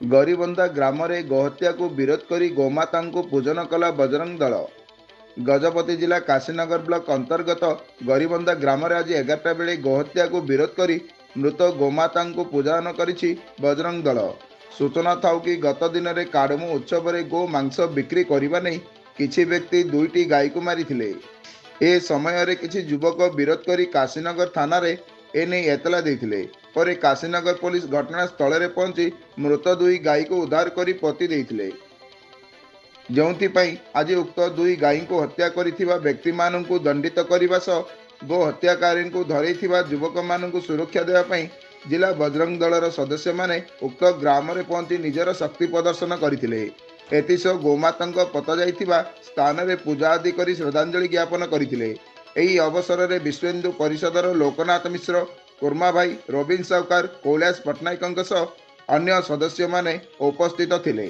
ଗରିବନ୍ଧା ଗ୍ରାମରେ ଗୋହତ୍ୟା को विरोध କରି ଗୋମାତାଙ୍କୁ ପୂଜନ କଲା ବଜରଙ୍ଗ ଦଳ। ଗଜପତି ଜିଲ୍ଲା କାଶୀନଗର ବ୍ଲକ ଅନ୍ତର୍ଗତ ଗରିବନ୍ଧା ଗ୍ରାମରେ ଆଜି 11ଟା ବେଳେ ଗୋହତ୍ୟାକୁ ବିରୋଧ କରି ମୃତ ଗୋମାତାଙ୍କୁ ପୂଜନ କରିଛି ବଜରଙ୍ଗ ଦଳ। ସୂଚନା ଥାଉ କି ଗତ ଦିନରେ କାଡମୁ ଉତ୍ସବରେ ଗୋ ମାଂସ ବିକ୍ରି କରିବା ନେଇ କିଛି ବ୍ୟକ୍ତି ଦୁଇଟି ଗାଈକୁ ମାରିଥିଲେ। ଏ ସମୟରେ କିଛି ଯୁବକ ବିରୋଧ କରି କାଶୀନଗର ଥାନାରେ ଏନେଇ ଏତଲା ଦେଇଥିଲେ। ପରେ କାଶୀନଗର ପୋଲିସ ଘଟଣାସ୍ଥଳରେ ପହଞ୍ଚି ମୃତ ଦୁଇ ଗାଈକୁ ଉଦ୍ଧାର କରି ପୋତି ଦେଇଥିଲେ। ଯେଉଁଥିପାଇଁ ଆଜି ଉକ୍ତ ଦୁଇ ଗାଈଙ୍କୁ ହତ୍ୟା କରିଥିବା ବ୍ୟକ୍ତିମାନଙ୍କୁ ଦଣ୍ଡିତ କରିବା ସହ ଗୋ ହତ୍ୟାକାରୀଙ୍କୁ ଧରିଥିବା ଯୁବକମାନଙ୍କୁ ସୁରକ୍ଷା ଦେବା ପାଇଁ ଜିଲ୍ଲା ବଜରଙ୍ଗ ଦଳର ସଦସ୍ୟମାନେ ଉକ୍ତ ଗ୍ରାମରେ ପହଞ୍ଚି ନିଜର ଶକ୍ତି ପ୍ରଦର୍ଶନ କରିଥିଲେ। ଏଥିସହ ଗୋମାତାଙ୍କ ପୋତାଯାଇଥିବା ସ୍ଥାନରେ ପୂଜା ଆଦି କରି ଶ୍ରଦ୍ଧାଞ୍ଜଳି ଜ୍ଞାପନ କରିଥିଲେ। ଏହି ଅବସରରେ ବିଶ୍ୱ ହିନ୍ଦୁ ପରିଷଦର ଲୋକନାଥ ମିଶ୍ର, କୁର୍ମା ଭାଇ, ରବିନ ସାହୁକାର, କୈଳାସ ପଟ୍ଟନାୟକଙ୍କ ସହ ଅନ୍ୟ ସଦସ୍ୟମାନେ ଉପସ୍ଥିତ ଥିଲେ।